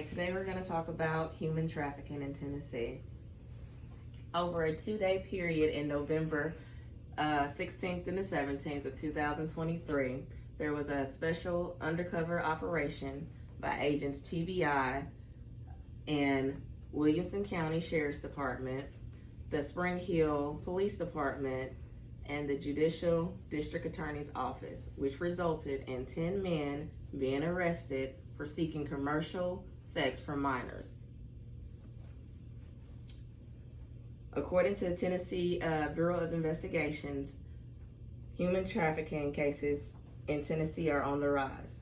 Today we're going to talk about human trafficking in Tennessee. Over a 2-day period in November 16th and the 17th of 2023, there was a special undercover operation by agents TBI and Williamson County Sheriff's Department, the Spring Hill Police Department, and the Judicial District Attorney's Office, which resulted in 10 men being arrested for seeking commercial sex from minors. According to the Tennessee Bureau of Investigations, human trafficking cases in Tennessee are on the rise.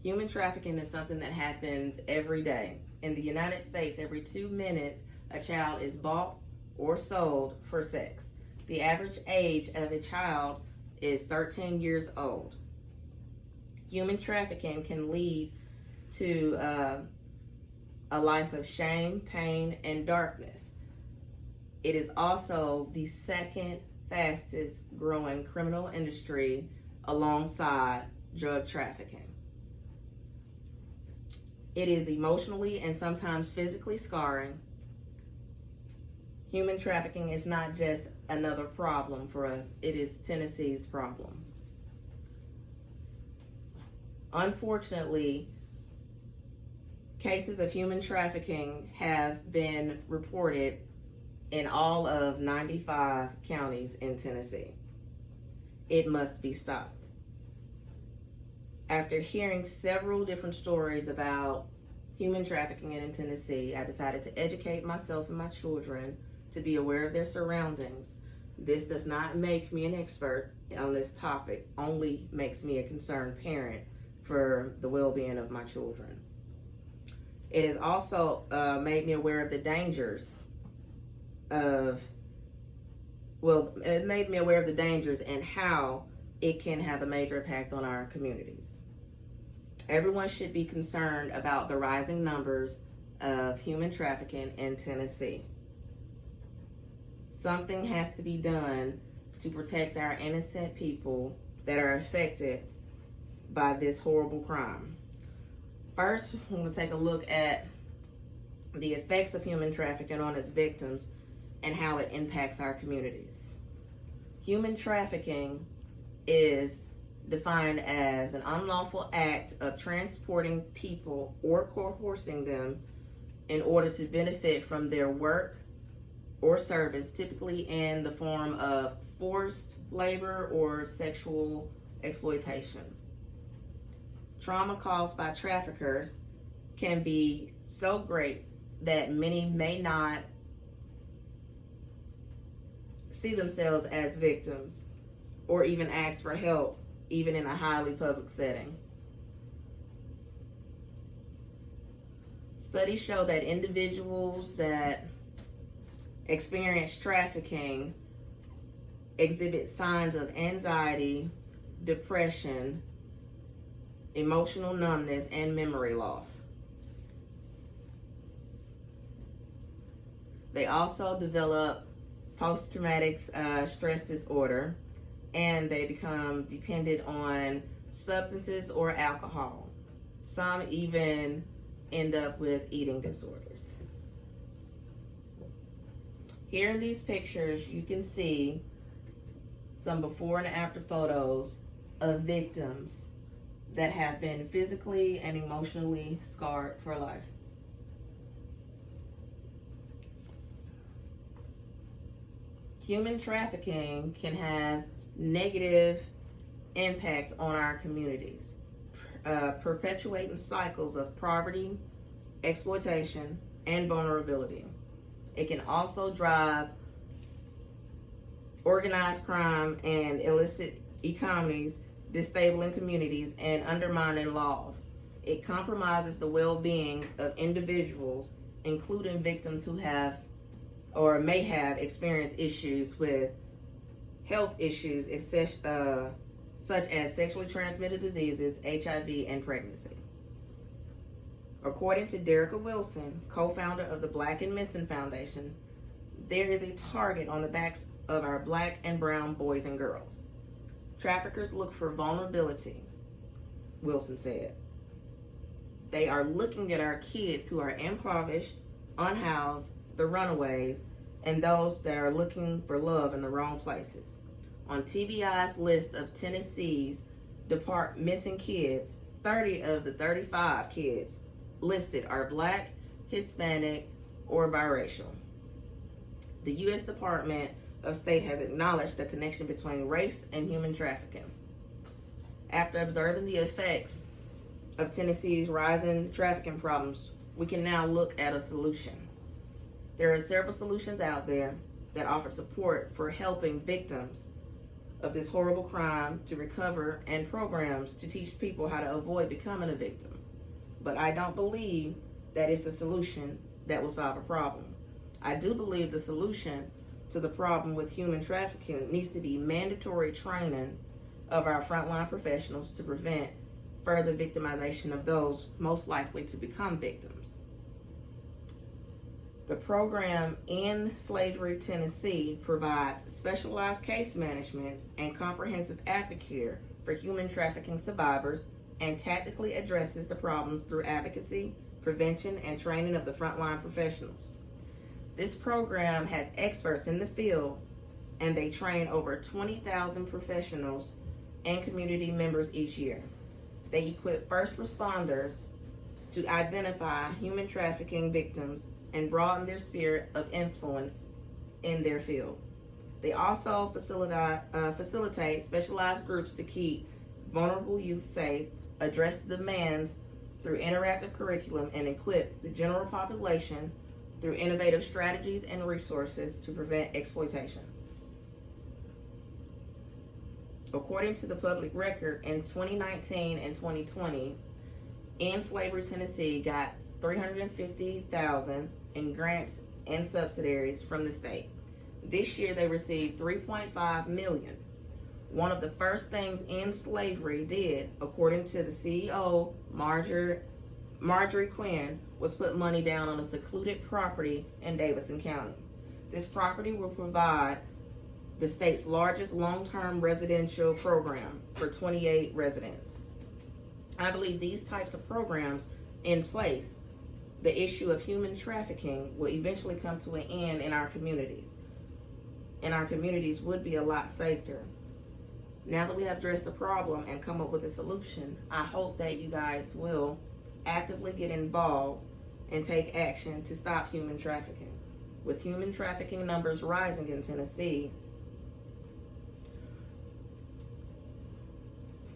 Human trafficking is something that happens every day. In the United States, every 2 minutes, a child is bought or sold for sex. The average age of a child is 13 years old. Human trafficking can lead to a life of shame, pain, and darkness. It is also the second fastest growing criminal industry alongside drug trafficking. It is emotionally and sometimes physically scarring. Human trafficking is not just another problem for us, it is Tennessee's problem. Unfortunately, cases of human trafficking have been reported in all of 95 counties in Tennessee. It must be stopped. After hearing several different stories about human trafficking in Tennessee, I decided to educate myself and my children to be aware of their surroundings. This does not make me an expert on this topic, only makes me a concerned parent for the well-being of my children. It has also made me aware of the dangers and how it can have a major impact on our communities. Everyone should be concerned about the rising numbers of human trafficking in Tennessee. Something has to be done to protect our innocent people that are affected by this horrible crime. First, we're going to take a look at the effects of human trafficking on its victims and how it impacts our communities. Human trafficking is defined as an unlawful act of transporting people or coercing them in order to benefit from their work or service, typically in the form of forced labor or sexual exploitation. Trauma caused by traffickers can be so great that many may not see themselves as victims or even ask for help, even in a highly public setting. Studies show that individuals that experience trafficking exhibit signs of anxiety, depression, emotional numbness, and memory loss. They also develop post-traumatic stress disorder, and they become dependent on substances or alcohol. Some even end up with eating disorders. Here in these pictures, you can see some before and after photos of victims that have been physically and emotionally scarred for life. Human trafficking can have negative impact on our communities, perpetuating cycles of poverty, exploitation, and vulnerability. It can also drive organized crime and illicit economies, disabling communities, and undermining laws. It compromises the well-being of individuals, including victims who have or may have experienced issues with health issues such as sexually transmitted diseases, HIV, and pregnancy. According to Derrica Wilson, co-founder of the Black and Missing Foundation, there is a target on the backs of our Black and brown boys and girls. Traffickers look for vulnerability, Wilson said. They are looking at our kids who are impoverished, unhoused, the runaways, and those that are looking for love in the wrong places. On TBI's list of Tennessee's missing kids, 30 of the 35 kids listed are Black, Hispanic, or biracial. The U.S. Department of State has acknowledged the connection between race and human trafficking. After observing the effects of Tennessee's rising trafficking problems, we can now look at a solution. There are several solutions out there that offer support for helping victims of this horrible crime to recover, and programs to teach people how to avoid becoming a victim. But I don't believe that it's a solution that will solve a problem. I do believe the solution to the problem with human trafficking needs to be mandatory training of our frontline professionals to prevent further victimization of those most likely to become victims. The program End Slavery Tennessee provides specialized case management and comprehensive aftercare for human trafficking survivors and tactically addresses the problems through advocacy, prevention, and training of the frontline professionals. This program has experts in the field, and they train over 20,000 professionals and community members each year. They equip first responders to identify human trafficking victims and broaden their sphere of influence in their field. They also facilitate specialized groups to keep vulnerable youth safe, address the demands through interactive curriculum, and equip the general population through innovative strategies and resources to prevent exploitation. According to the public record, in 2019 and 2020, End Slavery Tennessee got $350,000 in grants and subsidies from the state. This year they received $3.5 million. One of the first things End Slavery did, according to the CEO, Marjorie Quinn, was put money down on a secluded property in Davidson County. This property will provide the state's largest long-term residential program for 28 residents. I believe these types of programs in place, the issue of human trafficking will eventually come to an end in our communities. And our communities would be a lot safer. Now that we have addressed the problem and come up with a solution, I hope that you guys will actively get involved and take action to stop human trafficking. With human trafficking numbers rising in Tennessee,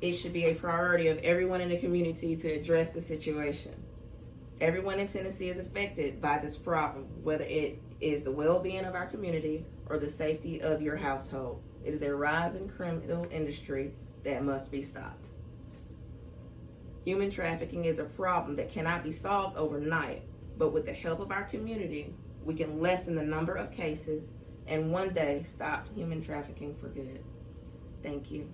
it should be a priority of everyone in the community to address the situation. Everyone in Tennessee is affected by this problem, whether it is the well-being of our community or the safety of your household. It is a rising criminal industry that must be stopped. Human trafficking is a problem that cannot be solved overnight, but with the help of our community, we can lessen the number of cases and one day stop human trafficking for good. Thank you.